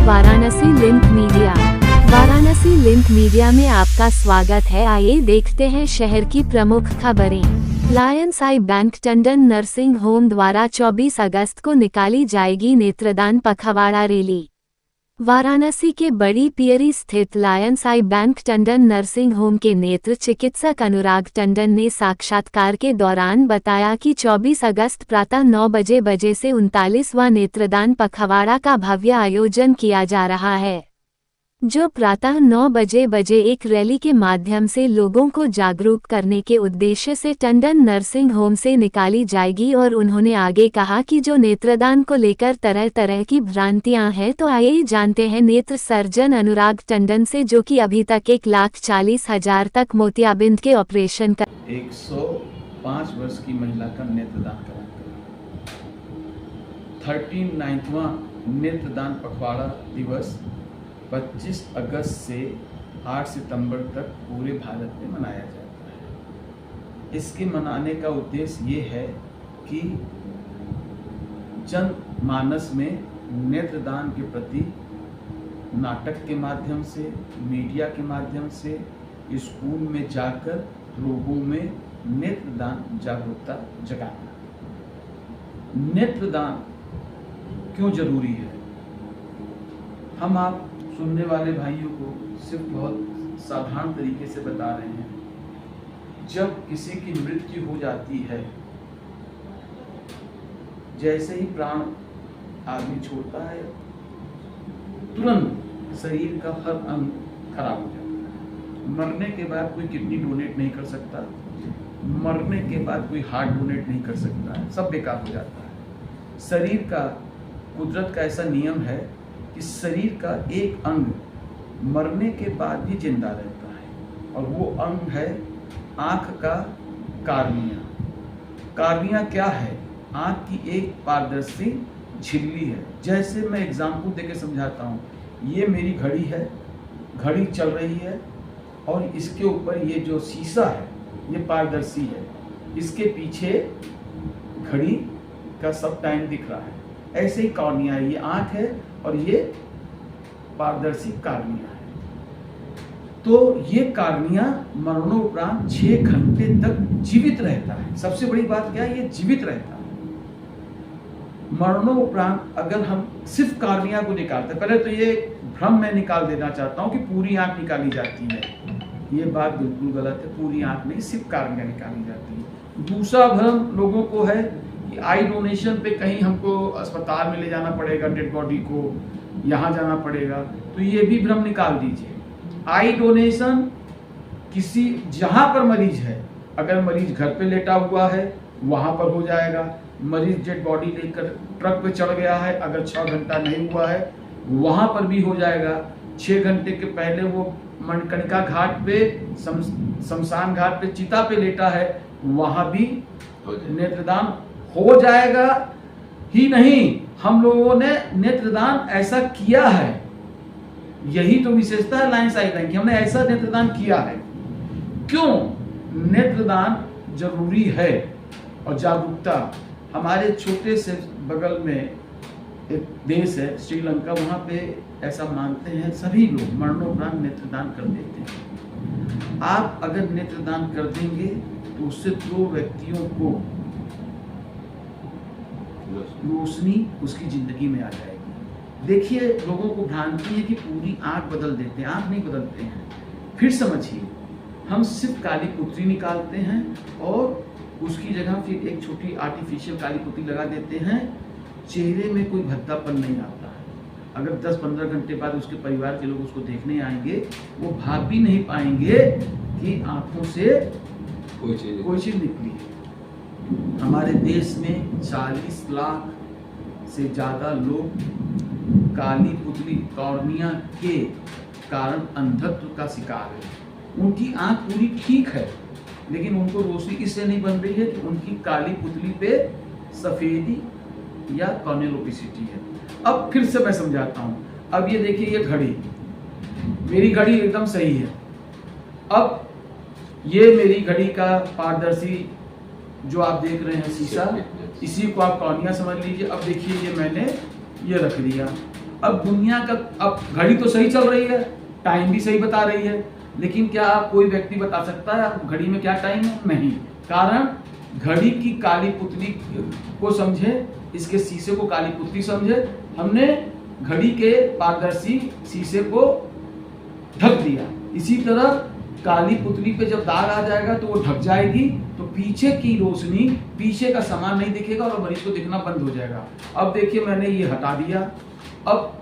Varanasi link media. Varanasi link media में आपका स्वागत है। आइए देखते हैं शहर की प्रमुख खबरें। लायंस आई बैंक टंडन नर्सिंग होम द्वारा 24 अगस्त को निकाली जाएगी नेत्रदान पखवाड़ा रैली। वाराणसी के बड़ी पियरी स्थित लायंस आई बैंक टंडन नर्सिंग होम के नेत्र चिकित्सक अनुराग टंडन ने साक्षात्कार के दौरान बताया कि 24 अगस्त प्रातः 9 बजे से 39वां नेत्रदान पखवाड़ा का भव्य आयोजन किया जा रहा है, जो प्रातः 9 बजे एक रैली के माध्यम से लोगों को जागरूक करने के उद्देश्य से टंडन नर्सिंग होम से निकाली जाएगी। और उन्होंने आगे कहा कि जो नेत्रदान को लेकर तरह तरह की भ्रांतियां हैं, तो आइए जानते हैं नेत्र सर्जन अनुराग टंडन से, जो कि अभी तक 1,40,000 तक मोतियाबिंद के ऑपरेशन कर 105 वर्ष की महिला का नेत्रदान कराया। 39वां नेत्रदान पखवाड़ा दिवस 25 अगस्त से 8 सितंबर तक पूरे भारत में मनाया जाता है। इसके मनाने का उद्देश्य ये है कि जनमानस में नेत्रदान के प्रति नाटक के माध्यम से, मीडिया के माध्यम से, स्कूल में जाकर लोगों में नेत्रदान जागरूकता जगाना। नेत्रदान क्यों जरूरी है, हम आप सुनने वाले भाइयों को सिर्फ बहुत साधारण तरीके से बता रहे हैं। जब किसी की मृत्यु हो जाती है, जैसे ही प्राण आदमी छोड़ता है, तुरंत शरीर का हर अंग खराब हो जाता है। मरने के बाद कोई किडनी डोनेट नहीं कर सकता, मरने के बाद कोई हार्ट डोनेट नहीं कर सकता है, सब बेकार हो जाता है। शरीर का, कुदरत का ऐसा नियम है कि शरीर का एक अंग मरने के बाद भी जिंदा रहता है, और वो अंग है आँख का कार्निया। कार्निया क्या है? आँख की एक पारदर्शी झिल्ली है। जैसे मैं एग्जाम्पल देके समझाता हूँ, ये मेरी घड़ी है, घड़ी चल रही है, और इसके ऊपर ये जो शीशा है ये पारदर्शी है, इसके पीछे घड़ी का सब टाइम दिख रहा है। ऐसे ही कॉर्निया है, ये आँख है और ये पारदर्शी कार्निया है। तो ये कार्निया मरणोपरांत 6 घंटे तक जीवित रहता है। सबसे बड़ी बात क्या है, ये जीवित रहता है। मरणोपरांत अगर हम सिर्फ कार्निया को निकालते, पहले तो ये भ्रम मैं निकाल देना चाहता हूँ कि पूरी आंख निकाली जाती है, ये बात बिल्कुल गलत है। पूरी आंख नहीं, सिर्फ कार्निया निकाली जाती है। दूसरा भ्रम लोगों को है कि आई डोनेशन पे कहीं हमको अस्पताल में ले जाना पड़ेगा, डेड बॉडी को यहाँ जाना पड़ेगा, तो ये भी भ्रम निकाल दीजिए। आई डोनेशन किसी, जहाँ पर मरीज है, अगर मरीज घर पे लेटा हुआ है वहाँ पर हो जाएगा। मरीज डेड बॉडी लेकर ट्रक पे चढ़ गया है, अगर 6 घंटा नहीं हुआ है वहाँ पर भी हो जाएगा। 6 घंटे के पहले वो मणिकर्णिका घाट पे, शमशान घाट पे, चिता पे लेटा है, वहाँ भी नेत्रदान हो जाएगा। ही नहीं, हम लोगों ने नेत्रदान ऐसा किया है, यही तो विशेषता है लायंस आई बैंक की, हमने ऐसा नेत्रदान किया है। क्यों नेत्रदान जरूरी है? और जागरूकता, हमारे छोटे से बगल में एक देश है श्रीलंका, वहाँ पे ऐसा मानते हैं सभी लोग मरणोपरांत नेत्रदान कर देते हैं। आप अगर नेत्रदान कर देंगे तो उससे 2 व्यक्तियों को रोशनी उसकी जिंदगी में आ जाएगी। देखिए, लोगों को भ्रांति है कि पूरी आंख बदल देते हैं, आंख नहीं बदलते हैं। फिर समझिए, हम सिर्फ काली पुतली निकालते हैं और उसकी जगह फिर एक छोटी आर्टिफिशियल काली पुतली लगा देते हैं। चेहरे में कोई भद्दापन नहीं आता है। अगर 10-15 घंटे बाद उसके परिवार के लोग उसको देखने आएंगे, वो भाग भी नहीं पाएंगे कि आंखों से कोई चीज निकली है। हमारे देश में 40 लाख से ज़्यादा लोग काली पुतली, कॉर्निया के कारण अंधत्व का शिकार है। उनकी आंख पूरी ठीक है, लेकिन उनको रोशनी इससे नहीं बन रही है कि उनकी काली पुतली पे सफेदी या कॉर्नियोलोपिसिटी है। अब फिर से मैं समझाता हूँ। अब ये देखिए, ये घड़ी, मेरी घड़ी एकदम सही है। अब ये मेरी घड़ी का पारदर्शी जो आप देख रहे हैं शीशा, इसी को आप कॉर्निया समझ लीजिए। अब देखिए, ये मैंने ये रख दिया, अब दुनिया का, अब घड़ी तो सही चल रही है, टाइम भी सही बता रही है, लेकिन क्या कोई व्यक्ति बता सकता है घड़ी में क्या टाइम है? नहीं। कारण घड़ी की काली पुतली को समझे, इसके शीशे को काली पुतली समझे, हमने घड़ी के पारदर्शी शीशे को ढक दिया। इसी तरह काली पुतली पे जब दाग आ जाएगा तो वो ढक जाएगी, तो पीछे की रोशनी, पीछे का सामान नहीं दिखेगा और मरीज को दिखना बंद हो जाएगा। अब देखिए मैंने ये हटा दिया, अब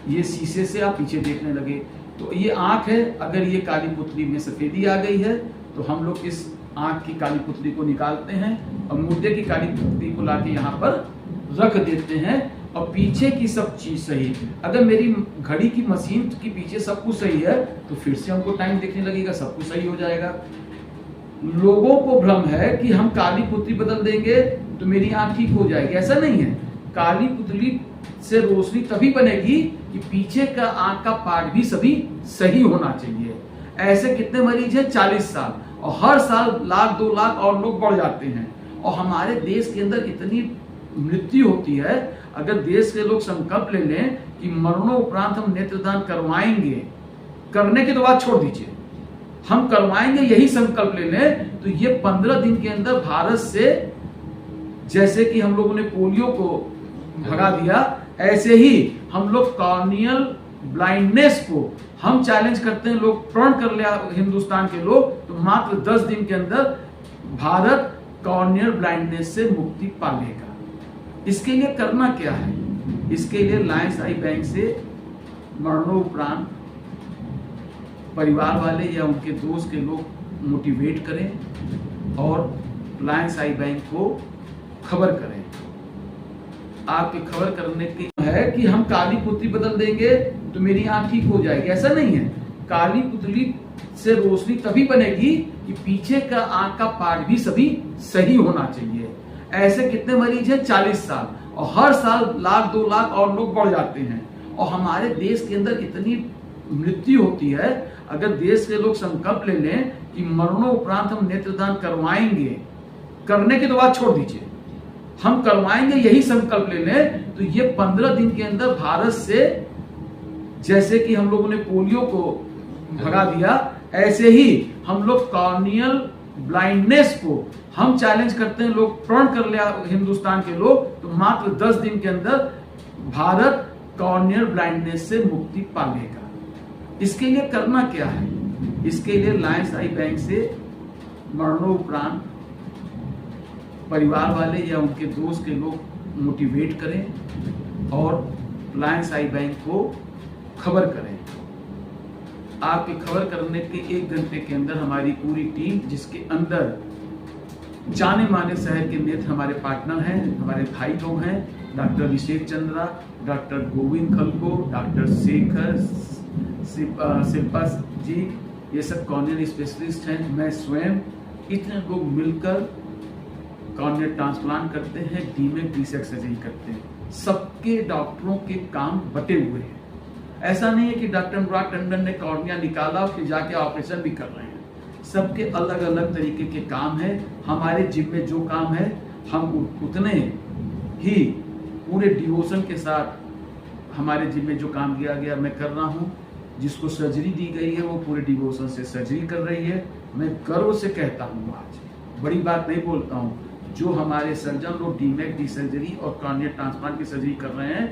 ये शीशे से आप पीछे देखने लगे, तो ये आंख है। अगर ये काली पुतली में सफेदी आ गई है तो हम लोग इस आंख की काली पुतली को निकालते हैं और मुर्दे की काली पुतली को लाके यहाँ पर रख देते हैं और पीछे की सब चीज सही। अगर मेरी घड़ी की मशीन के पीछे सब कुछ सही है तो फिर से हमको टाइम दिखने लगेगा, सब कुछ सही हो जाएगा। लोगों को भ्रम है कि हम काली पुतली बदल देंगे तो मेरी आंख ठीक हो जाएगी, ऐसा नहीं है। काली पुतली से रोशनी तभी बनेगी कि पीछे का आंख का पार्ट भी सभी सही होना चाहिए। ऐसे कितने मरीज हैं? 40 साल, और हर साल 1 लाख 2 लाख और लोग बढ़ जाते हैं। और हमारे देश के अंदर इतनी मृत्यु होती है, अगर देश के लोग संकल्प ले लें कि मरणोपरांत हम नेत्रदान करवाएंगे, करने के तो बात छोड़ दीजिए, हम करवाएंगे, यही संकल्प ले लें, तो ये 15 दिन के अंदर भारत से, जैसे कि हम लोगों ने पोलियो को भगा दिया, ऐसे ही हम लोग कॉर्नियल ब्लाइंडनेस को हम चैलेंज करते हैं। लोग प्रण कर लिया हिंदुस्तान के लोग, तो मात्र 10 दिन के अंदर भारत कॉर्नियल ब्लाइंडनेस से मुक्ति पा लेगा। इसके लिए करना क्या है? इसके लिए लायंस आई बैंक से मरणोपरांत परिवार वाले या उनके दोस्त के लोग मोटिवेट करें और लायंस आई बैंक को खबर करें। आपके खबर करने की है कि हम काली पुतली बदल देंगे तो मेरी आंख ठीक हो जाएगी, ऐसा नहीं है। काली पुतली से रोशनी तभी बनेगी कि पीछे का आंख का पार्ट भी सभी सही होना चाहिए। ऐसे कितने मरीज हैं? 40 साल, और हर साल 1 लाख 2 लाख और लोग बढ़ जाते हैं। और हमारे देश के अंदर इतनी मृत्यु होती है, अगर देश के लोग संकल्प ले लें कि मरणोपरांत हम नेत्रदान करवाएंगे, करने की तो बात छोड़ दीजिए, हम करवाएंगे, यही संकल्प ले लें, तो ये 15 दिन के अंदर भारत से, जैसे कि हम लोगों ने पोलियो को भगा दिया, ऐसे ही हम लोग कॉर्नियल ब्लाइंडनेस को हम चैलेंज करते हैं। लोग प्रण कर लिया हिंदुस्तान के लोग, तो मात्र 10 दिन के अंदर भारत कॉर्नियल ब्लाइंडनेस से मुक्ति पा लेगा। इसके लिए करना क्या है? इसके लिए लायंस आई बैंक से मरणोपरांत परिवार वाले या उनके दोस्त के लोग मोटिवेट करें और लायंस आई बैंक को खबर करें। आपके खबर करने के 1 घंटे के अंदर हमारी पूरी टीम, जिसके अंदर जाने माने शहर के नेत्र हमारे पार्टनर हैं, हमारे भाई लोग हैं, डॉक्टर अभिषेक चंद्रा, डॉक्टर गोविंद खलको, डॉक्टर शेखर, शिल्पा जी, ये सब कॉर्नियल स्पेशलिस्ट हैं। मैं स्वयं, इतने लोग मिलकर कॉर्नियल ट्रांसप्लांट करते हैं, डीमेक डीसेक सर्जरी करते हैं। सबके डॉक्टरों के काम बटे हुए हैं। ऐसा नहीं है कि डॉक्टर अनुराग टंडन ने कॉर्निया निकाला फिर जाके ऑपरेशन भी कर रहे हैं। सबके अलग अलग तरीके के काम है। हमारे जिम में जो काम है हम उतने ही पूरे डिवोशन के साथ हमारे जिम में जो काम दिया गया मैं कर रहा हूँ। जिसको सर्जरी दी गई है वो पूरे डिवोशन से सर्जरी कर रही है। मैं गर्व से कहता हूँ, आज बड़ी बात नहीं बोलता हूँ, जो हमारे सर्जन लोग डीमेक डी सर्जरी और कॉर्निया ट्रांसप्लांट की सर्जरी कर रहे हैं,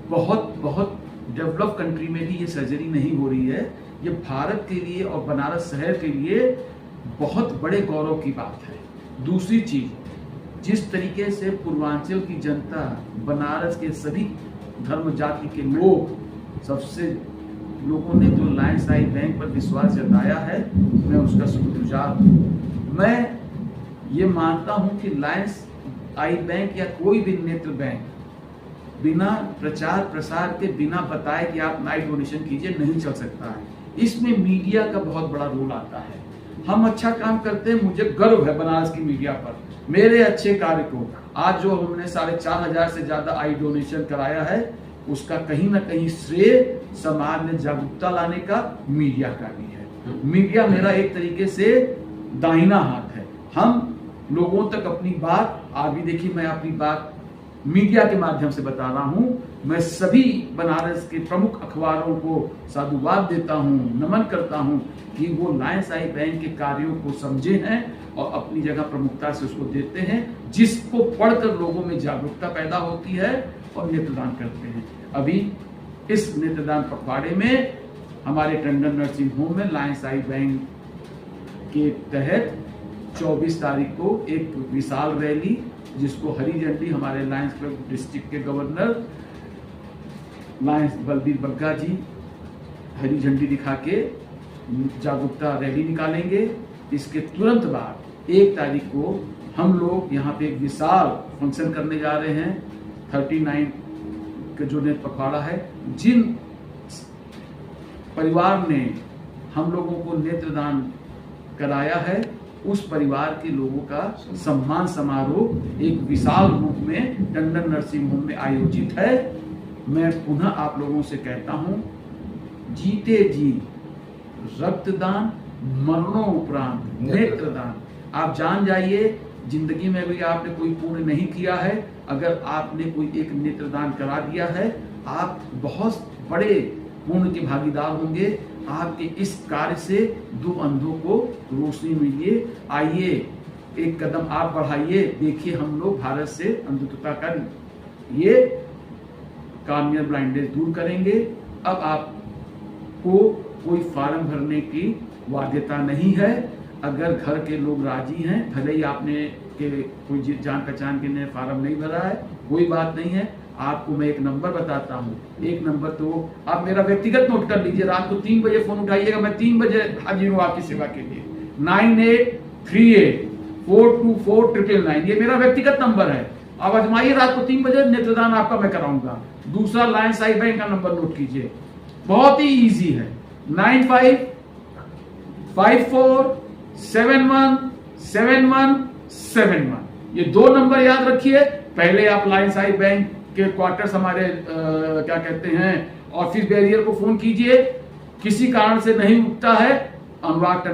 बहुत डेवलप कंट्री में भी ये सर्जरी नहीं हो रही है। ये भारत के लिए और बनारस शहर के लिए बहुत बड़े गौरव की बात है। दूसरी चीज, जिस तरीके से पूर्वांचल की जनता, बनारस के सभी धर्म जाति के लोग, सबसे लोगों ने जो लायंस आई बैंक पर विश्वास जताया है, मैं उसका शुक्रगुजार हूँ। मैं ये मानता हूँ कि लायंस आई बैंक या कोई भी नेत्र बैंक बिना प्रचार प्रसार के, बिना बताए कि आप नाइट डोनेशन कीजिए, नहीं चल सकता है। इसमें मीडिया का बहुत बड़ा रोल आता है। हम अच्छा काम करते हैं, मुझे गर्व है बनारस की मीडिया पर, मेरे अच्छे कार्य को। आज जो हमने 4,500 से ज्यादा आई डोनेशन कराया है, उसका कहीं ना कहीं श्रेय समाज में जागरूकता लाने का मीडिया का भी है। मीडिया मेरा एक तरीके से दाहिना हाथ है। हम लोगों तक अपनी बात, आज भी देखिए मैं अपनी बात मीडिया के माध्यम से बता रहा हूं, मैं सभी बनारस के प्रमुख अखबारों को साधुवाद देता हूं, नमन करता हूं कि वो लायंस आई बैंक के कार्यों को समझे हैं और अपनी जगह प्रमुखता से उसको देते हैं, जिसको पढ़कर लोगों में जागरूकता पैदा होती है और नेत्रदान करते हैं। अभी इस नेत्रदान पखवाड़े में हमारे टंडन नर्सिंग होम में लायंस आई बैंक के तहत 24 तारीख को एक विशाल रैली, जिसको हरी झंडी हमारे लायंस क्लब डिस्ट्रिक्ट के गवर्नर लायंस बलबीर बग्गा जी हरी झंडी दिखा के जागरूकता रैली निकालेंगे। इसके तुरंत बाद 1 तारीख को हम लोग यहाँ पे एक विशाल फंक्शन करने जा रहे हैं। 39 का जो नेत्र पखवाड़ा है, जिन परिवार ने हम लोगों को नेत्रदान कराया है, उस परिवार के लोगों का सम्मान समारोह एक विशाल रूप में टंडन नर्सिंग होम में आयोजित है। मैं पुनः आप लोगों से कहता हूं, जीते जी रक्तदान, मरणोपरांत नेत्रदान। आप जान जाइए, जिंदगी में भी आपने कोई पुण्य नहीं किया है, अगर आपने कोई एक नेत्रदान करा दिया है, आप बहुत बड़े पुण्य के भागीदार होंगे। आपके इस कार्य से 2 अंधों को रोशनी मिलिए। आइए एक कदम आप बढ़ाइए, देखिए हम लोग भारत से अंधत्वता का ये कार्नियल ब्लाइंडनेस दूर करेंगे। अब आपको कोई फॉर्म भरने की बाध्यता नहीं है। अगर घर के लोग राजी हैं, भले ही आपने के कोई जान पहचान के ने फॉर्म नहीं भरा है, कोई बात नहीं है। आपको मैं एक नंबर बताता हूँ, एक नंबर तो आप मेरा व्यक्तिगत नोट कर लीजिए। रात को 3 बजे फोन उठाइएगा, मैं 3 बजे हाजिर हूँ आपकी सेवा के लिए। 9838424999 ये मेरा व्यक्तिगत नंबर है। अब आजमाइए, रात को 3 बजे नेत्रदान आपका मैं कराऊंगा। दूसरा लायंस आई बैंक का नंबर नोट कीजिए, बहुत ही इजी है। 9554717171। ये 2 नंबर याद रखिए। पहले आप लायंस आई बैंक के क्वार्टर्स हमारे क्या कहते हैं ऑफिस बैरियर को फोन कीजिए। किसी कारण से नहीं उठता है, अनुराग टंडन